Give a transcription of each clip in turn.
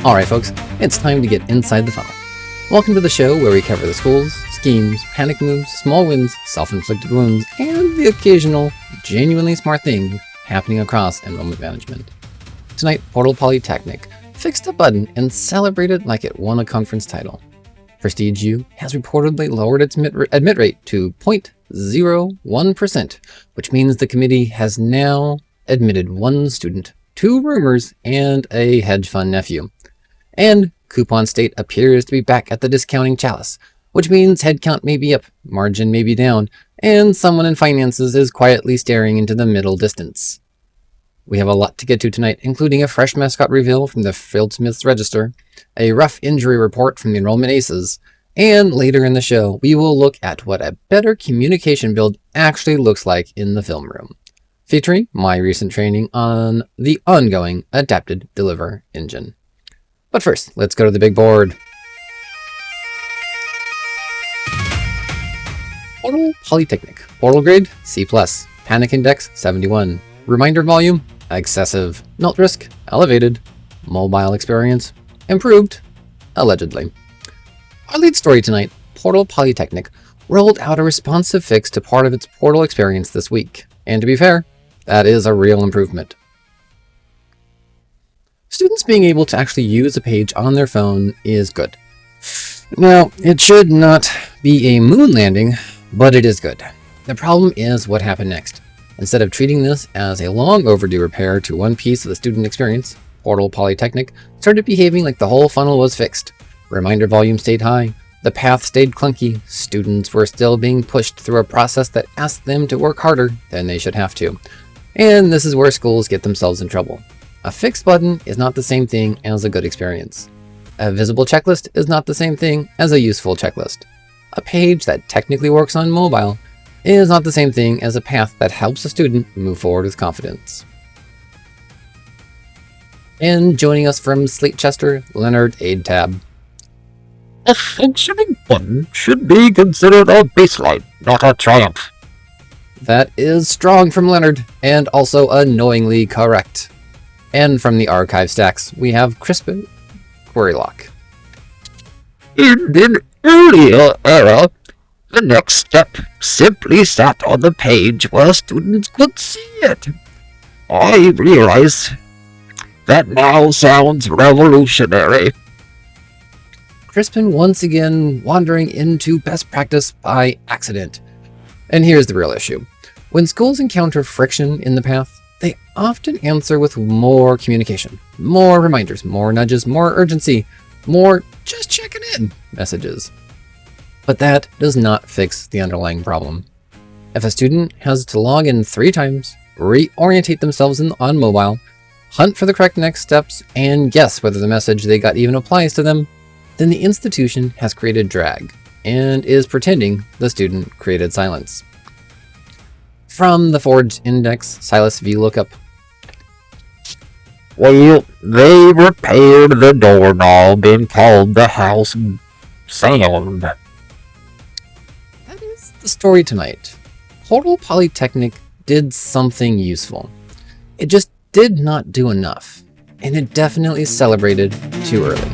Alright folks, it's time to get inside the funnel. Welcome to the show where we cover the schools, schemes, panic moves, small wins, self-inflicted wounds, and the occasional, genuinely smart thing happening across enrollment management. Tonight, Portal Polytechnic fixed a button and celebrated like it won a conference title. Prestige U has reportedly lowered its admit rate to 0.01%, which means the committee has now admitted one student, 2 roomers, and a hedge fund nephew. And Coupon State appears to be back at the discounting chalice, which means headcount may be up, margin may be down, and someone in finances is quietly staring into the middle distance. We have a lot to get to tonight, including a fresh mascot reveal from the Fieldsmiths Register, a rough injury report from the Enrollment Aces, and later in the show, we will look at what a better communication build actually looks like in the film room, featuring my recent training on the ongoing Adapted Deliver engine. But first, let's go to the big board. Portal Polytechnic. Portal grade, C+. Panic index, 71. Reminder volume, excessive. Melt risk, elevated. Mobile experience, improved, allegedly. Our lead story tonight, Portal Polytechnic, rolled out a responsive fix to part of its Portal experience this week. And to be fair, that is a real improvement. Students being able to actually use a page on their phone is good. Now, it should not be a moon landing, but it is good. The problem is what happened next. Instead of treating this as a long overdue repair to one piece of the student experience, Portal Polytechnic started behaving like the whole funnel was fixed. Reminder volume stayed high, the path stayed clunky, students were still being pushed through a process that asked them to work harder than they should have to. And this is where schools get themselves in trouble. A fixed button is not the same thing as a good experience. A visible checklist is not the same thing as a useful checklist. A page that technically works on mobile is not the same thing as a path that helps a student move forward with confidence. And joining us from Slate Chester, Leonard Aidtab. A functioning button should be considered a baseline, not a triumph. That is strong from Leonard, and also annoyingly correct. And from the archive stacks, we have Crispin Querylock. In an earlier era, the next step simply sat on the page where students could see it. I realize that now sounds revolutionary. Crispin once again wandering into best practice by accident. And here's the real issue. When schools encounter friction in the path, they often answer with more communication, more reminders, more nudges, more urgency, more just checking in messages. But that does not fix the underlying problem. If a student has to log in 3 times, reorientate themselves on mobile, hunt for the correct next steps, and guess whether the message they got even applies to them, then the institution has created drag and is pretending the student created silence. From the Forge Index, Silas VLOOKUP. Well, they repaired the doorknob and called the house sound. That is the story tonight. Portal Polytechnic did something useful. It just did not do enough, and it definitely celebrated too early.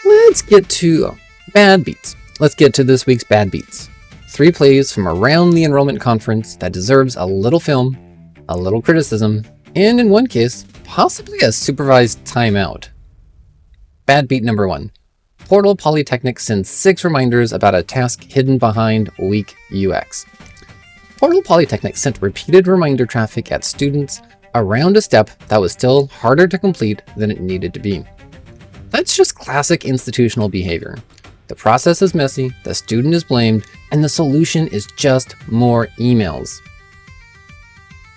Let's get to bad beats. Let's get to this week's bad beats. 3 plays from around the enrollment conference that deserves a little film, a little criticism, and in one case, possibly a supervised timeout. Bad beat number 1. Portal Polytechnic sends 6 reminders about a task hidden behind weak UX. Portal Polytechnic sent repeated reminder traffic at students around a step that was still harder to complete than it needed to be. That's just classic institutional behavior. The process is messy, the student is blamed, and the solution is just more emails.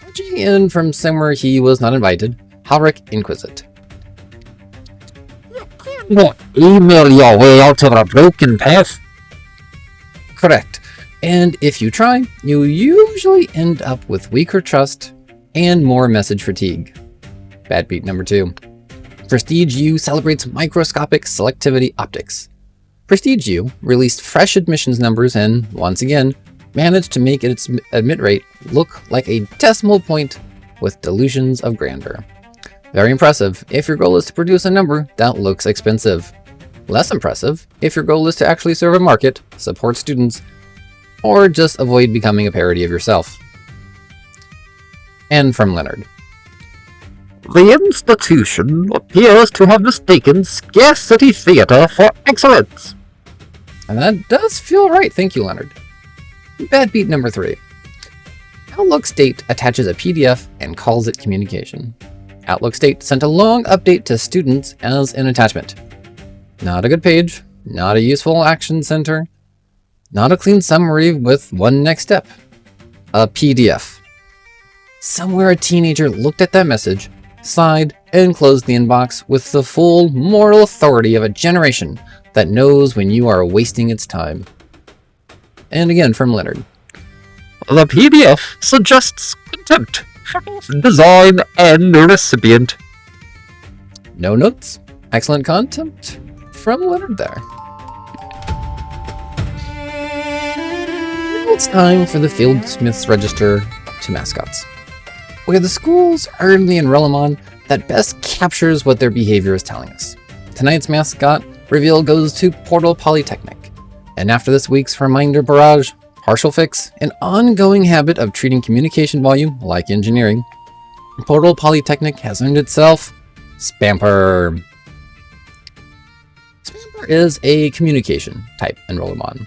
Edging in from somewhere he was not invited, Halric Inquisit. You cannot email your way out of a broken path. Correct. And if you try, you usually end up with weaker trust and more message fatigue. Bad beat number 2. Prestige U celebrates microscopic selectivity optics. Prestige U released fresh admissions numbers and, once again, managed to make its admit rate look like a decimal point with delusions of grandeur. Very impressive if your goal is to produce a number that looks expensive. Less impressive if your goal is to actually serve a market, support students, or just avoid becoming a parody of yourself. And from Leonard. The institution appears to have mistaken scarcity theater for excellence. And that does feel right, thank you, Leonard. Bad beat number 3. Outlook State attaches a PDF and calls it communication. Outlook State sent a long update to students as an attachment. Not a good page, not a useful action center, not a clean summary with one next step. A PDF. Somewhere a teenager looked at that message, sighed, and closed the inbox with the full moral authority of a generation that knows when you are wasting its time. And again from Leonard. The PDF suggests contempt for both design and recipient. No notes. Excellent content from Leonard there. It's time for the Fieldsmith's Register to mascots, where the schools earn the enrollment that best captures what their behavior is telling us. Tonight's mascot reveal goes to Portal Polytechnic, and after this week's reminder barrage, partial fix, an ongoing habit of treating communication volume like engineering, Portal Polytechnic has earned itself Spamper. Spamper is a communication type enrollment.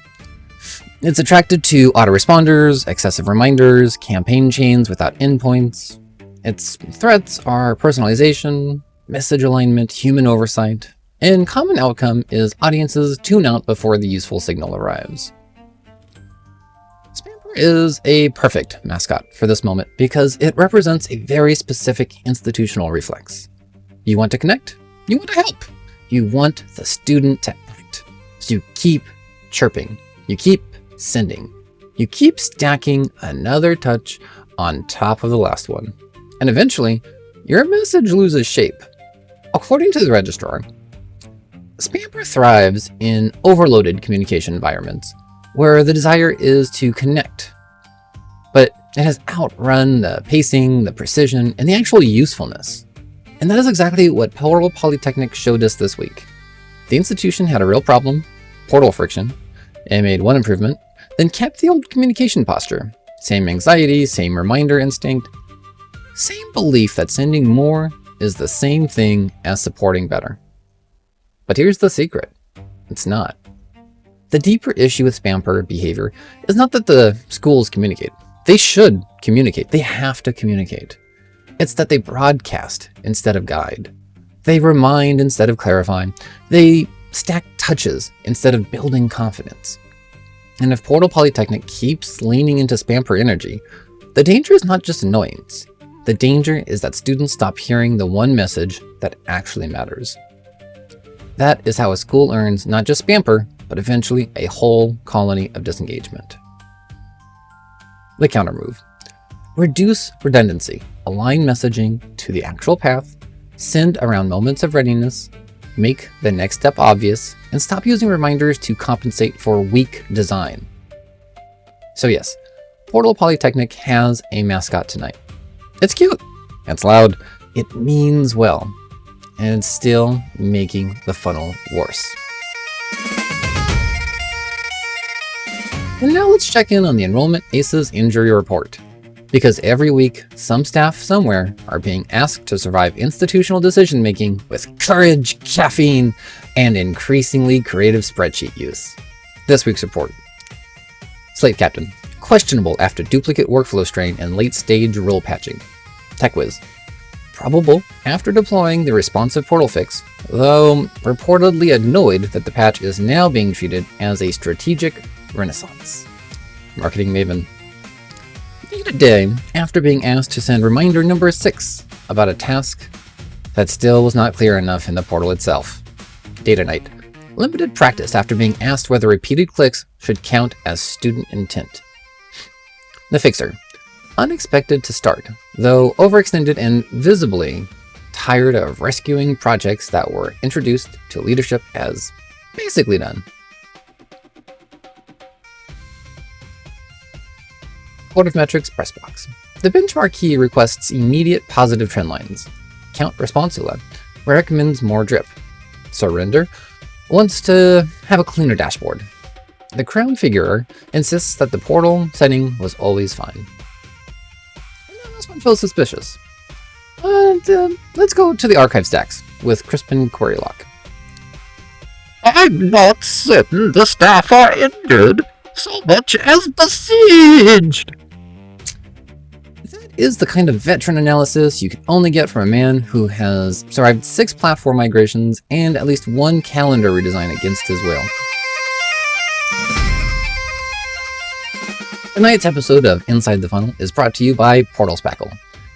It's attracted to autoresponders, excessive reminders, campaign chains without endpoints. Its threats are personalization, message alignment, human oversight, and common outcome is audiences tune out before the useful signal arrives. Spamper is a perfect mascot for this moment because it represents a very specific institutional reflex. You want to connect? You want to help? You want the student to act. So you keep chirping. You keep sending. You keep stacking another touch on top of the last one. And eventually, your message loses shape. According to the registrar, Spamper thrives in overloaded communication environments where the desire is to connect, but it has outrun the pacing, the precision, and the actual usefulness. And that is exactly what Portal Polytechnic showed us this week. The institution had a real problem, portal friction, and made one improvement, then kept the old communication posture. Same anxiety, same reminder instinct, same belief that sending more is the same thing as supporting better. But here's the secret. It's not. The deeper issue with Spamper behavior is not that the schools communicate. They should communicate. They have to communicate. It's that they broadcast instead of guide. They remind instead of clarify. They stack touches instead of building confidence. And if Portal Polytechnic keeps leaning into Spamper energy, the danger is not just annoyance. The danger is that students stop hearing the one message that actually matters. That is how a school earns not just Spamper, but eventually a whole colony of disengagement. The countermove. Reduce redundancy. Align messaging to the actual path. Send around moments of readiness. Make the next step obvious. And stop using reminders to compensate for weak design. So yes, Portal Polytechnic has a mascot tonight. It's cute. It's loud. It means well. And it's still making the funnel worse. And now let's check in on the Enrollment ACEs injury report. Because every week, some staff somewhere are being asked to survive institutional decision-making with courage, caffeine, and increasingly creative spreadsheet use. This week's report. Slate Captain. Questionable after duplicate workflow strain and late-stage rule patching. TechWiz. Probable after deploying the responsive portal fix, though reportedly annoyed that the patch is now being treated as a strategic renaissance. Marketing Maven. A day after being asked to send reminder number 6 about a task that still was not clear enough in the portal itself. Data Night. Limited practice after being asked whether repeated clicks should count as student intent. The Fixer. Unexpected to start, though overextended and visibly tired of rescuing projects that were introduced to leadership as basically done. Code of Metrics Press Box. The benchmark key requests immediate positive trend lines. Count Responsula recommends more drip. Surrender wants to have a cleaner dashboard. The Crown Figurer insists that the portal setting was always fine. And then this one feels suspicious. Let's go to the archive stacks with Crispin Querylock. I'm not certain the staff are injured so much as besieged. That is the kind of veteran analysis you can only get from a man who has survived 6 platform migrations and at least 1 calendar redesign against his will. Tonight's episode of Inside the Funnel is brought to you by Portal Spackle.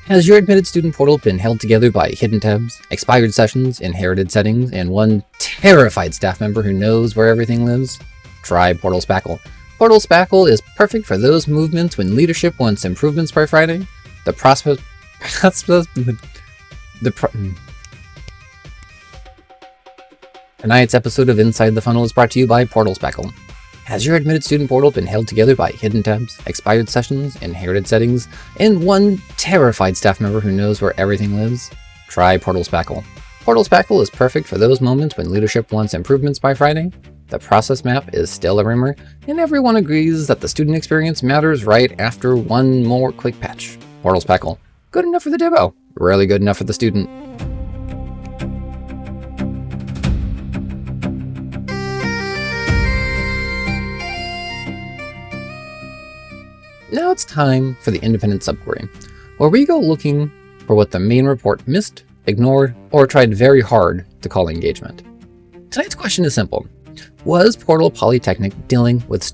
Has your admitted student portal been held together by hidden tabs, expired sessions, inherited settings, and one terrified staff member who knows where everything lives? Try Portal Spackle. Portal Spackle is perfect for those movements when leadership wants improvements by Friday. Tonight's episode of Inside the Funnel is brought to you by Portal Spackle. Has your admitted student portal been held together by hidden tabs, expired sessions, inherited settings, and one terrified staff member who knows where everything lives? Try Portal Spackle. Portal Spackle is perfect for those moments when leadership wants improvements by Friday. The process map is still a rumor, and everyone agrees that the student experience matters right after one more quick patch. Portal Spackle. Good enough for the demo, really good enough for the student. Now it's time for the independent subquery, where we go looking for what the main report missed, ignored, or tried very hard to call engagement. Tonight's question is simple. Was Portal Polytechnic dealing with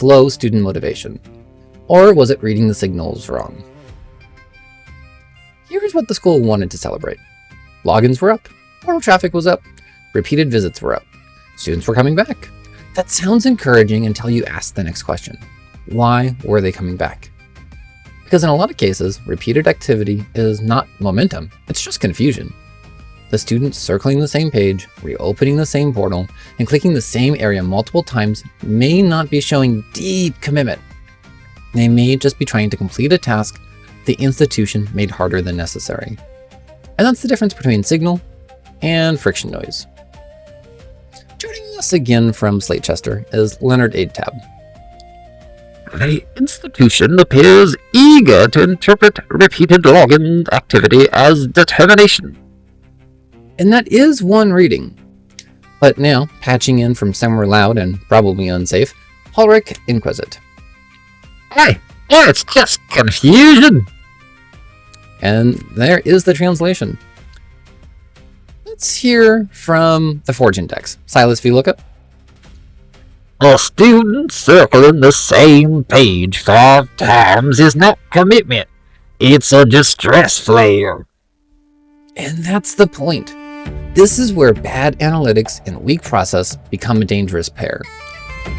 low student motivation? Or was it reading the signals wrong? Here's what the school wanted to celebrate. Logins were up, portal traffic was up, repeated visits were up, students were coming back. That sounds encouraging until you ask the next question. Why were they coming back? Because in a lot of cases, repeated activity is not momentum, it's just confusion. The students circling the same page, reopening the same portal, and clicking the same area multiple times may not be showing deep commitment. They may just be trying to complete a task the institution made harder than necessary. And that's the difference between signal and friction noise. Joining us again from Slate Chester is Leonard Aidtab. The institution appears eager to interpret repeated login activity as determination. And that is one reading. But now, patching in from somewhere loud and probably unsafe, Ulrich Inquisit. It's just confusion. And there is the translation. Let's hear from the Forge Index. Silas VLOOKUP. A student circling the same page 5 times is not commitment. It's a distress flare. And that's the point. This is where bad analytics and weak process become a dangerous pair.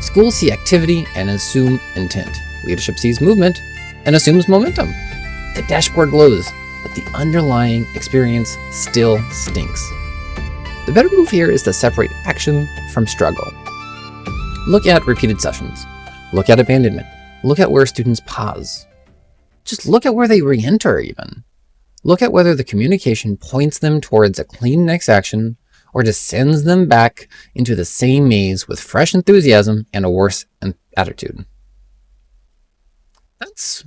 Schools see activity and assume intent. Leadership sees movement and assumes momentum. The dashboard glows, but the underlying experience still stinks. The better move here is to separate action from struggle. Look at repeated sessions. Look at abandonment. Look at where students pause. Just look at where they re-enter even. Look at whether the communication points them towards a clean next action or just sends them back into the same maze with fresh enthusiasm and a worse attitude. That's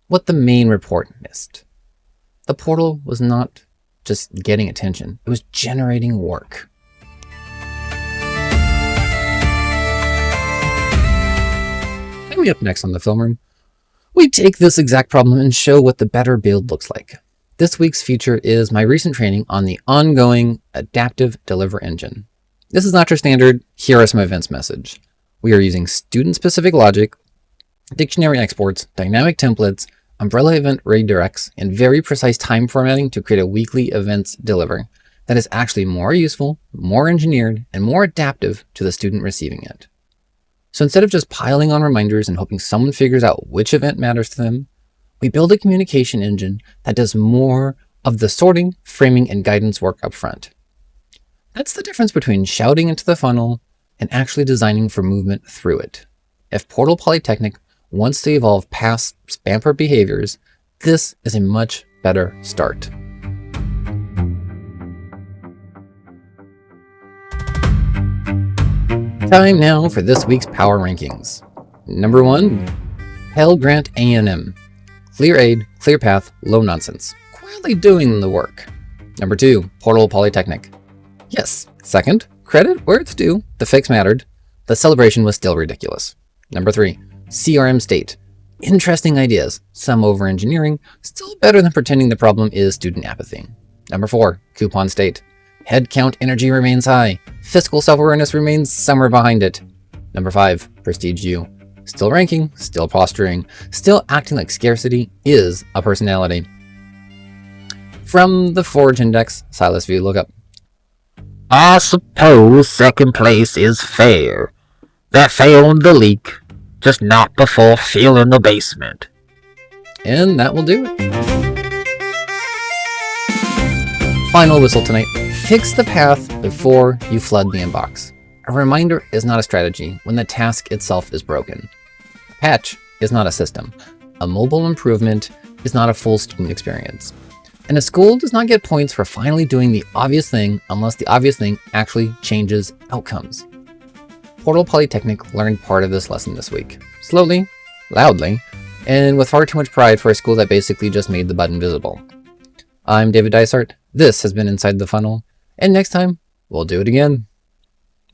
what the main report missed. The portal was not just getting attention, it was generating work. Coming up next on the Film Room, we take this exact problem and show what the better build looks like. This week's feature is my recent training on the ongoing adaptive deliver engine. This is not your standard, here are some events message. We are using student-specific logic, dictionary exports, dynamic templates, umbrella event redirects, and very precise time formatting to create a weekly events deliver that is actually more useful, more engineered, and more adaptive to the student receiving it. So instead of just piling on reminders and hoping someone figures out which event matters to them, we build a communication engine that does more of the sorting, framing, and guidance work up front. That's the difference between shouting into the funnel and actually designing for movement through it. If Portal Polytechnic wants to evolve past spamper behaviors, this is a much better start. Time now for this week's Power Rankings. Number 1, Pell Grant A&M. Clear aid, clear path, low nonsense. Quietly doing the work. Number 2, Portal Polytechnic. Yes, second, credit where it's due. The fix mattered. The celebration was still ridiculous. Number 3, CRM State. Interesting ideas, some over engineering, still better than pretending the problem is student apathy. Number 4, Coupon State. Headcount energy remains high. Fiscal self-awareness remains somewhere behind it. Number 5, Prestige U. Still ranking, still posturing, still acting like scarcity is a personality. From the Forge Index, Silas V. Lookup. I suppose second place is fair. That failed the leak, just not before feeling the basement. And that will do it. Final whistle tonight. Fix the path before you flood the inbox. A reminder is not a strategy when the task itself is broken. A patch is not a system. A mobile improvement is not a full student experience. And a school does not get points for finally doing the obvious thing unless the obvious thing actually changes outcomes. Portal Polytechnic learned part of this lesson this week. Slowly, loudly, and with far too much pride for a school that basically just made the button visible. I'm David Dysart. This has been Inside the Funnel. And next time, we'll do it again.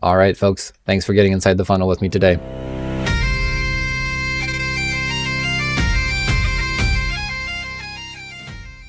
All right, folks. Thanks for getting inside the funnel with me today.